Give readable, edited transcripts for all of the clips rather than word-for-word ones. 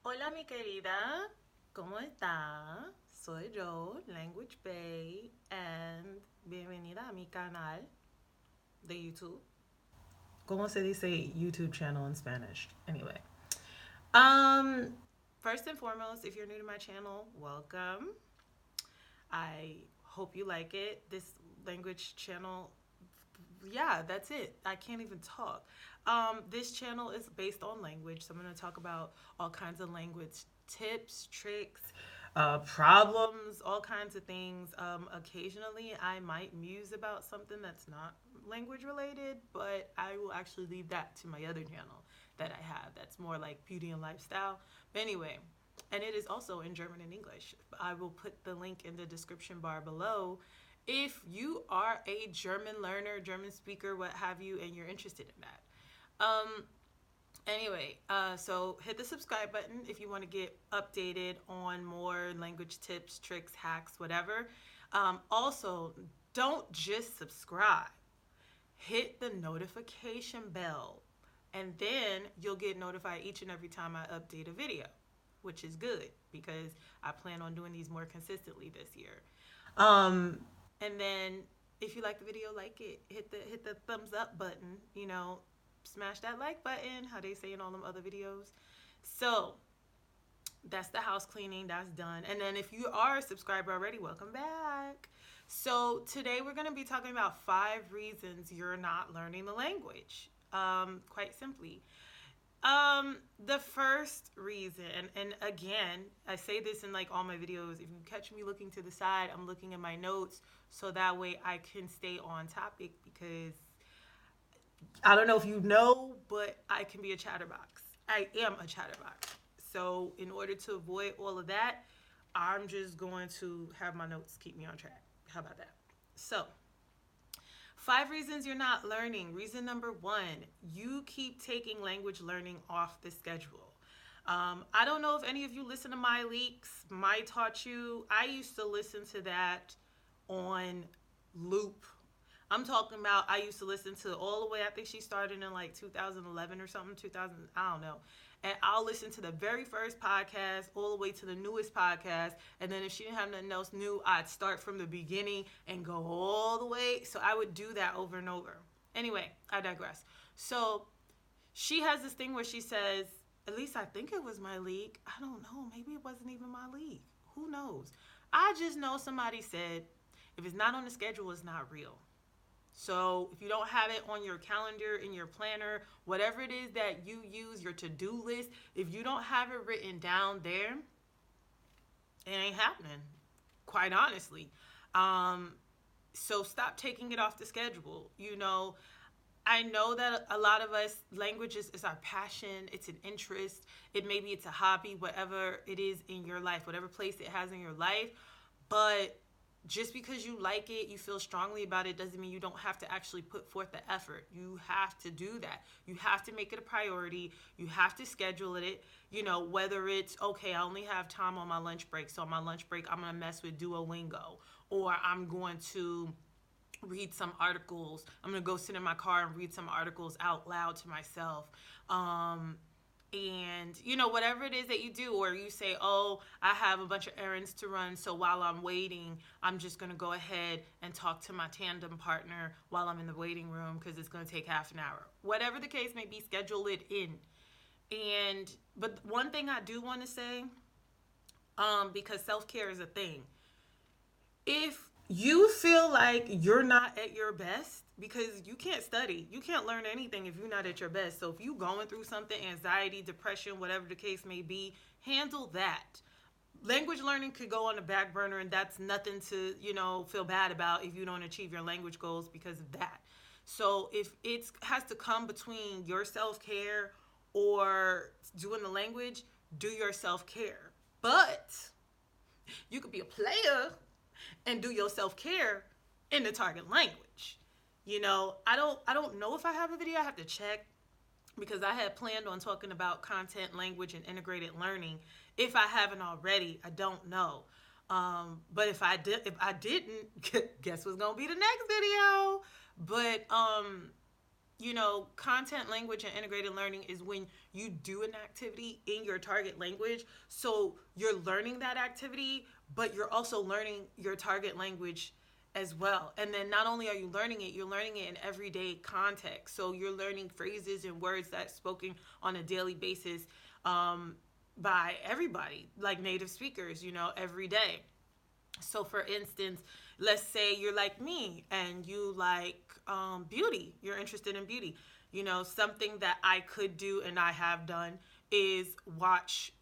Hola mi querida, ¿cómo está? Soy yo, Language Bay, and bienvenida a mi canal de YouTube. ¿Cómo se dice YouTube channel in Spanish? Anyway, um, first and foremost, if you're new to my channel, welcome. I hope you like it. This language channel, yeah, that's it. I can't even talk. This channel is based on language, so I'm going to talk about all kinds of language tips, tricks, problems, all kinds of things. Occasionally, I might muse about something that's not language related, but I will actually leave that to my other channel that I have that's more like beauty and lifestyle. But anyway, and it is also in German and English. I will put the link in the description bar below if you are a German learner, German speaker, what have you, and you're interested in that. So hit the subscribe button if you want to get updated on more language tips, tricks, hacks, whatever. Also, don't just subscribe. Hit the notification bell, and then you'll get notified each and every time I update a video, which is good because I plan on doing these more consistently this year. Um, and then if you like the video, like it, hit the thumbs up button. Smash that like button. How they say in all them other videos. So that's the house cleaning. That's done. And then if you are a subscriber already, welcome back. So today we're going to be talking about 5 reasons you're not learning the language. Quite simply, the first reason, and again, I say this in like all my videos. If you catch me looking to the side, I'm looking at my notes so that way I can stay on topic because I don't know if you know, but I can be a chatterbox. I am a chatterbox. So in order to avoid all of that, I'm just going to have my notes keep me on track. How about that? So 5 reasons you're not learning. Reason number 1, you keep taking language learning off the schedule. I don't know if any of you listen to My Leaks, My Taught You. I used to listen to that on loop. I'm talking about I used to listen to all the way, I think she started in like 2011 or something, 2000, I don't know. And I'll listen to the very first podcast all the way to the newest podcast. And then if she didn't have nothing else new, I'd start from the beginning and go all the way. So I would do that over and over. Anyway, I digress. So she has this thing where she says, at least I think it was my league. I don't know. Maybe it wasn't even my league. Who knows? I just know somebody said, if it's not on the schedule, it's not real. So if you don't have it on your calendar, in your planner, whatever it is that you use, your to-do list, if you don't have it written down there, it ain't happening, quite honestly. So stop taking it off the schedule. I know that a lot of us, language is our passion, it's an interest, maybe it's a hobby, whatever it is in your life, whatever place it has in your life, but just because you like it, you feel strongly about it, doesn't mean you don't have to actually put forth the effort. You have to do that. You have to make it a priority. You have to schedule it. Whether it's, okay, I only have time on my lunch break. So on my lunch break, I'm going to mess with Duolingo. Or I'm going to read some articles. I'm going to go sit in my car and read some articles out loud to myself. And whatever it is that you do, or you say, oh, I have a bunch of errands to run, so while I'm waiting, I'm just going to go ahead and talk to my tandem partner while I'm in the waiting room because it's going to take half an hour. Whatever the case may be, schedule it in. But one thing I do want to say, because self-care is a thing, if you feel like you're not at your best, because you can't study, you can't learn anything if you're not at your best. So if you're going through something, anxiety, depression, whatever the case may be, handle that. Language learning could go on the back burner, and that's nothing to feel bad about if you don't achieve your language goals because of that. So if it has to come between your self-care or doing the language, do your self-care. But you could be a player and do your self-care in the target language. I don't know if I have a video. I have to check because I had planned on talking about content, language, and integrated learning. If I haven't already, I don't know. But if I didn't, guess what's gonna be the next video? But content, language, and integrated learning is when you do an activity in your target language. So you're learning that activity, but you're also learning your target language as well. And then not only are you learning it, you're learning it in everyday context. So you're learning phrases and words that's spoken on a daily basis by everybody, like native speakers, every day. So, for instance, let's say you're like me and you like beauty. You're interested in beauty. Something that I could do and I have done is watch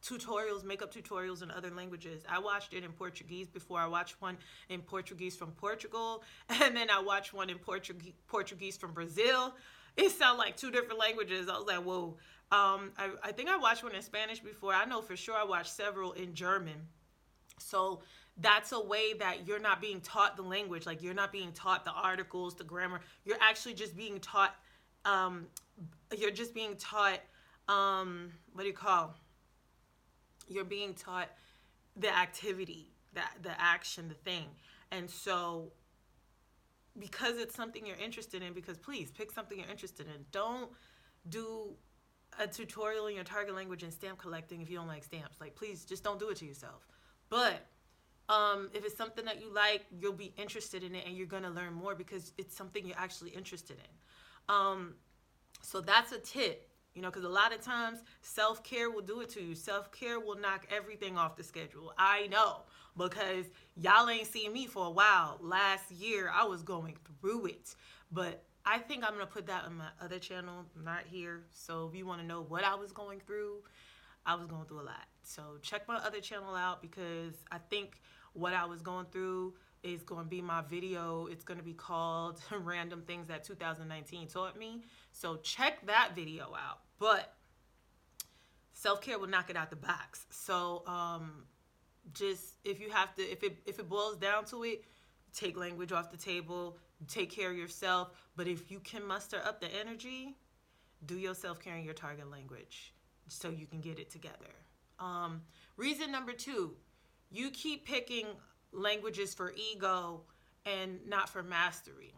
tutorials, makeup tutorials in other languages. I watched it in Portuguese before. I watched one in Portuguese from Portugal, and then I watched one in Portuguese from Brazil. It sounded like two different languages. I was like, whoa. I think I watched one in Spanish before. I know for sure I watched several in German. So that's a way that you're not being taught the language. Like, you're not being taught the articles, the grammar. You're actually just being taught, what do you call? You're being taught the activity, the action, the thing. And so because it's something you're interested in, because please pick something you're interested in. Don't do a tutorial in your target language in stamp collecting if you don't like stamps. Like, please just don't do it to yourself. But if it's something that you like, you'll be interested in it and you're going to learn more because it's something you're actually interested in. So that's a tip, because a lot of times self-care will do it to you. Self-care will knock everything off the schedule. I know, because y'all ain't seen me for a while. Last year, I was going through it. But I think I'm going to put that on my other channel, not here. So if you want to know what I was going through, I was going through a lot. So check my other channel out, because I think what I was going through is going to be my video. It's going to be called Random Things That 2019 Taught Me. So check that video out. But self-care will knock it out the box. So just if you have to, if it boils down to it, take language off the table, take care of yourself. But if you can muster up the energy, do your self-care in your target language so you can get it together. Reason number 2, you keep picking languages for ego and not for mastery.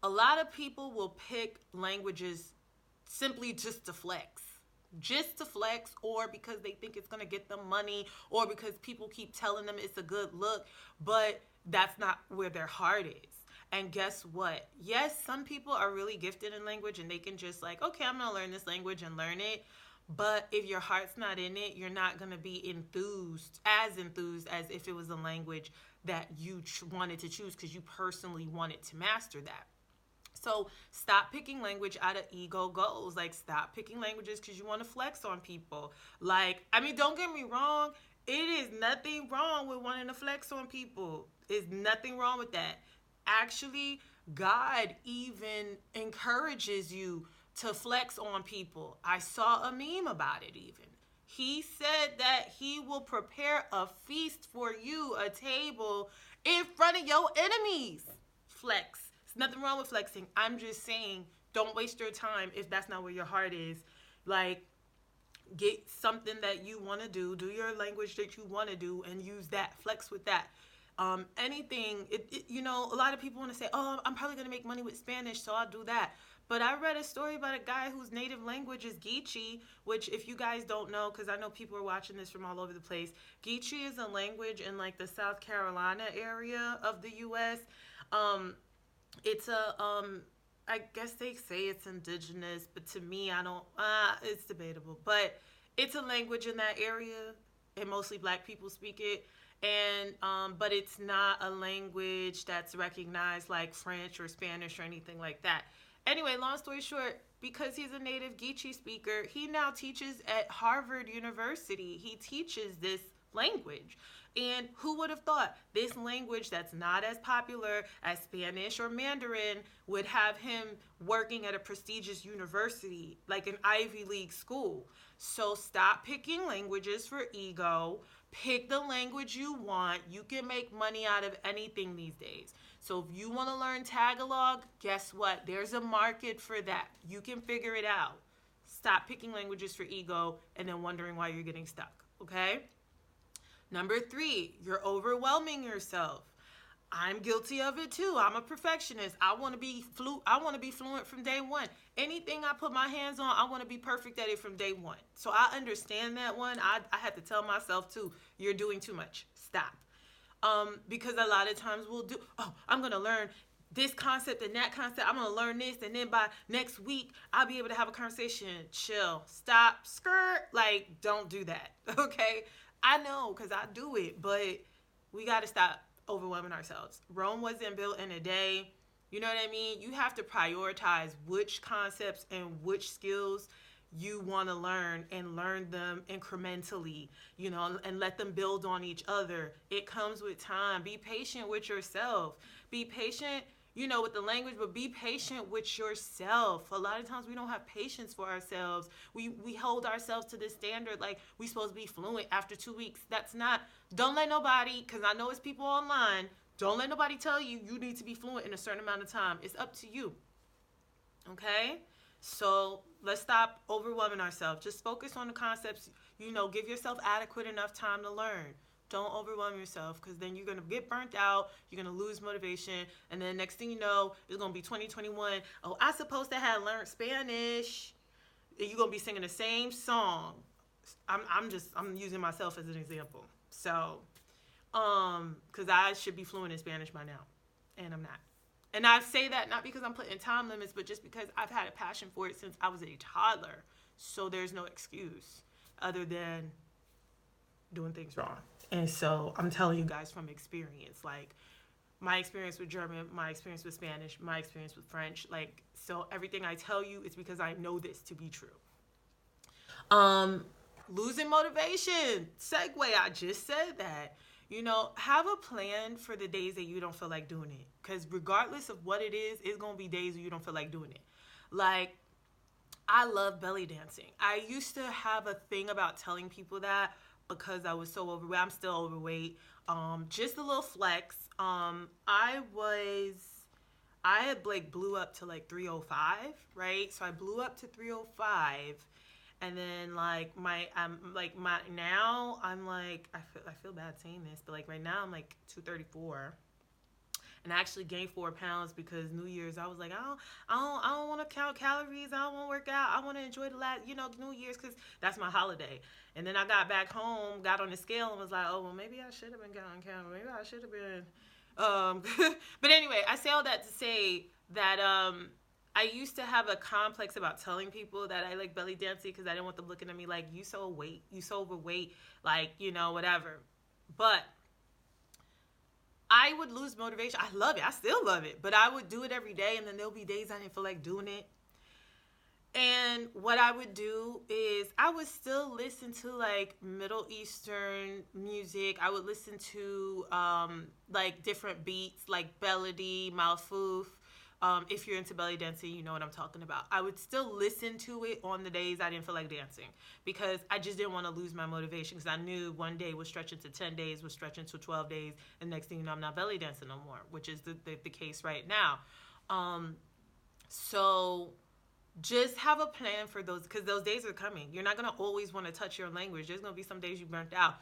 A lot of people will pick languages simply just to flex. Or because they think it's going to get them money, or because people keep telling them it's a good look, but that's not where their heart is. And guess what? Yes, some people are really gifted in language and they can just like, okay, I'm going to learn this language and learn it. But if your heart's not in it, you're not going to be enthused as if it was a language that you wanted to choose because you personally wanted to master that. So stop picking language out of ego goals. Like, stop picking languages because you want to flex on people. Like, don't get me wrong. It is nothing wrong with wanting to flex on people. There's nothing wrong with that. Actually, God even encourages you to flex on people. I saw a meme about it even. He said that he will prepare a feast for you, a table in front of your enemies. Flex. There's nothing wrong with flexing. I'm just saying, don't waste your time if that's not where your heart is. Like, get something that you want to do your language that you want to do, and use that. Flex with that. Anything, a lot of people want to say, oh, I'm probably going to make money with Spanish, so I'll do that. But I read a story about a guy whose native language is Geechee, which, if you guys don't know, because I know people are watching this from all over the place, Geechee is a language in like the South Carolina area of the U.S. It's I guess they say it's indigenous, but to me, it's debatable. But it's a language in that area, and mostly black people speak it. And but it's not a language that's recognized like French or Spanish or anything like that. Anyway, long story short, because he's a native Geechee speaker, he now teaches at Harvard University. He teaches this language. And who would have thought this language that's not as popular as Spanish or Mandarin would have him working at a prestigious university, like an Ivy League school? So stop picking languages for ego. Pick the language you want. You can make money out of anything these days. So if you want to learn Tagalog, guess what? There's a market for that. You can figure it out. Stop picking languages for ego and then wondering why you're getting stuck, okay? Number 3, you're overwhelming yourself. I'm guilty of it too. I'm a perfectionist. I want to be fluent from day one. Anything I put my hands on, I want to be perfect at it from day one. So I understand that one. I had to tell myself too, you're doing too much. Stop. Because a lot of times we'll do, oh, I'm going to learn this concept and that concept. I'm going to learn this. And then by next week, I'll be able to have a conversation. Chill. Stop. Skirt. Like, don't do that. Okay? I know because I do it. But we got to stop overwhelming ourselves. Rome wasn't built in a day. You know what I mean? You have to prioritize which concepts and which skills you want to learn and learn them incrementally, and let them build on each other. It comes with time. Be patient with yourself. Be patient, with the language, but be patient with yourself. A lot of times we don't have patience for ourselves. We hold ourselves to this standard like we supposed to be fluent after 2 weeks. That's not, don't let nobody, because I know it's people online, don't let nobody tell you you need to be fluent in a certain amount of time. It's up to you. Okay? So let's stop overwhelming ourselves. Just focus on the concepts, give yourself adequate enough time to learn. Don't overwhelm yourself because then you're going to get burnt out. You're going to lose motivation. And then next thing you know, it's going to be 2021. Oh, I supposed to have learned Spanish. And you're going to be singing the same song. I'm using myself as an example. So, because I should be fluent in Spanish by now. And I'm not. And I say that not because I'm putting time limits, but just because I've had a passion for it since I was a toddler. So there's no excuse other than doing things wrong. And so I'm telling you guys from experience, like my experience with German, my experience with Spanish, my experience with French, so everything I tell you is because I know this to be true. Losing motivation. Segue, I just said that. Have a plan for the days that you don't feel like doing it. Because regardless of what it is, it's going to be days where you don't feel like doing it. Like, I love belly dancing. I used to have a thing about telling people that because I was so overweight. I'm still overweight. Just a little flex. I had blew up to 305, right? So I blew up to 305. And then now I'm I feel bad saying this, but right now I'm 234. And I actually gained 4 pounds because New Year's I was I don't want to count calories. I don't want to work out. I want to enjoy the last New Year's because that's my holiday. And then I got back home, got on the scale, and was oh well, maybe I should have been counting calories. Maybe I should have been. But anyway, I say all that to say that I used to have a complex about telling people that I like belly dancing because I didn't want them looking at me like, you so overweight, whatever. But I would lose motivation. I love it. I still love it. But I would do it every day, and then there'll be days I didn't feel like doing it. And what I would do is I would still listen to Middle Eastern music. I would listen to different beats like Belody, Malfouf. If you're into belly dancing, you know what I'm talking about. I would still listen to it on the days I didn't feel like dancing because I just didn't want to lose my motivation because I knew one day was stretching to 10 days, was stretching to 12 days, and next thing you know, I'm not belly dancing no more, which is the case right now. So just have a plan for those because those days are coming. You're not going to always want to touch your language. There's going to be some days you burnt out,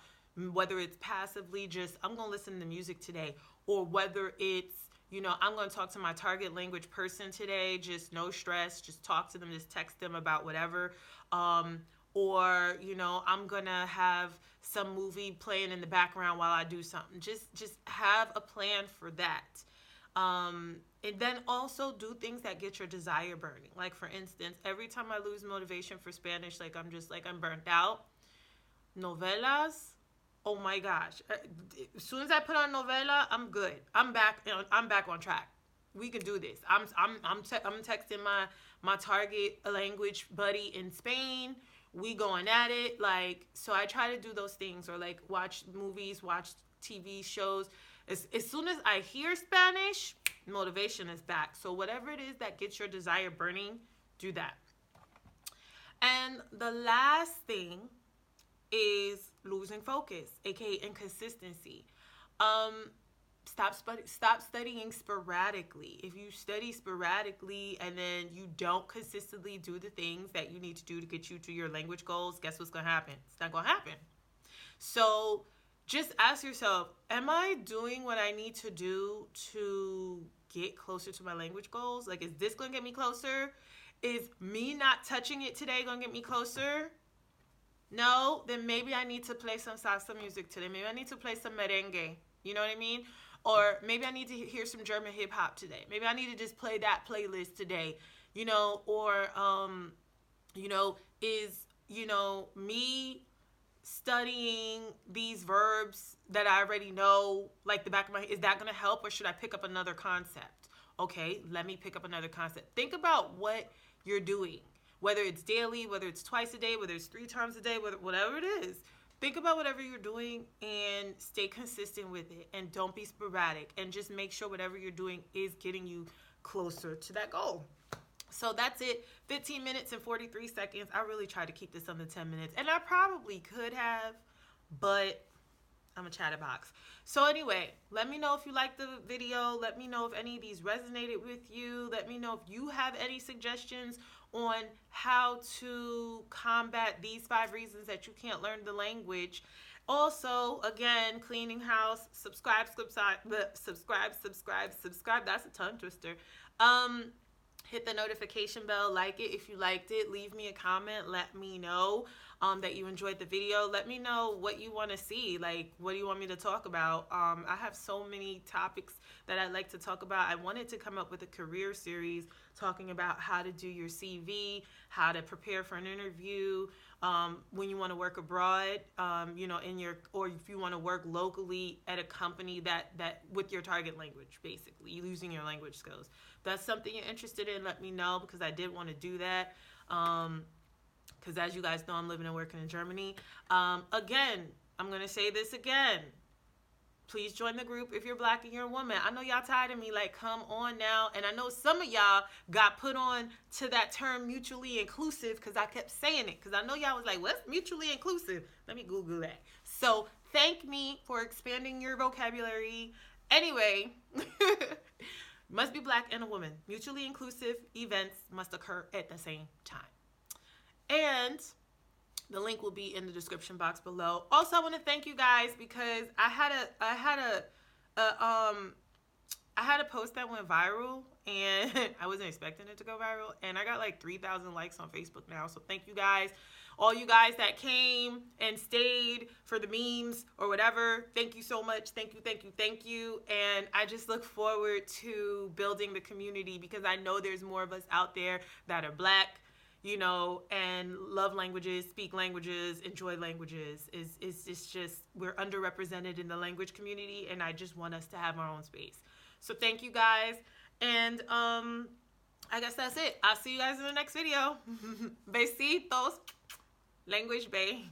whether it's passively just, I'm going to listen to music today, or whether it's, I'm going to talk to my target language person today, just no stress, just talk to them, just text them about whatever. Or, I'm going to have some movie playing in the background while I do something. Just have a plan for that. And then also do things that get your desire burning. Like, for instance, every time I lose motivation for Spanish, I'm burnt out. Novelas. Oh my gosh. As soon as I put on novela, I'm good. I'm back on track. We can do this. I'm texting my target language buddy in Spain. We going at it. So I try to do those things or watch movies, watch TV shows. As soon as I hear Spanish, motivation is back. So whatever it is that gets your desire burning, do that. And the last thing is losing focus, aka inconsistency. Stop studying sporadically. If you study sporadically and then you don't consistently do the things that you need to do to get you to your language goals, guess what's going to happen? It's not going to happen. So just ask yourself, am I doing what I need to do to get closer to my language goals? Like, is this going to get me closer? Is me not touching it today going to get me closer? No, then maybe I need to play some salsa music today. Maybe I need to play some merengue. You know what I mean? Or maybe I need to hear some German hip hop today. Maybe I need to just play that playlist today. Or is me studying these verbs that I already know, like the back of my head, is that going to help, or should I pick up another concept? Okay, let me pick up another concept. Think about what you're doing, whether it's daily, whether it's twice a day, whether it's 3 times a day, whatever it is. Think about whatever you're doing and stay consistent with it, and don't be sporadic, and just make sure whatever you're doing is getting you closer to that goal. So that's it. 15 minutes and 43 seconds. I really tried to keep this under 10 minutes, and I probably could have, but I'm a chatterbox. So anyway, let me know if you liked the video. Let me know if any of these resonated with you. Let me know if you have any suggestions on how to combat these 5 reasons that you can't learn the language. Also, again, cleaning house, subscribe. That's a tongue twister. Hit the notification bell, like it if you liked it. Leave me a comment. Let me know that you enjoyed the video. Let me know what you want to see. Like, what do you want me to talk about? I have so many topics that I'd like to talk about. I wanted to come up with a career series talking about how to do your CV, how to prepare for an interview, when you want to work abroad, or if you want to work locally at a company that with your target language, basically using your language skills. If that's something you're interested in, let me know, because I did want to do that. Because as you guys know, I'm living and working in Germany. Again, I'm going to say this again. Please join the group if you're Black and you're a woman. I know y'all tired of me, like, come on now. And I know some of y'all got put on to that term mutually inclusive because I kept saying it. Because I know y'all was like, what's mutually inclusive? Let me Google that. So thank me for expanding your vocabulary. Anyway, must be Black and a woman. Mutually inclusive events must occur at the same time. And the link will be in the description box below. Also, I want to thank you guys because I had a post that went viral, and I wasn't expecting it to go viral, and I got like 3,000 likes on Facebook now. So thank you guys. All you guys that came and stayed for the memes or whatever, thank you so much. Thank you. And I just look forward to building the community, because I know there's more of us out there that are Black, and love languages, speak languages, enjoy languages. It's just, we're underrepresented in the language community, and I just want us to have our own space. So thank you guys. And I guess that's it. I'll see you guys in the next video. Besitos. Language Bay.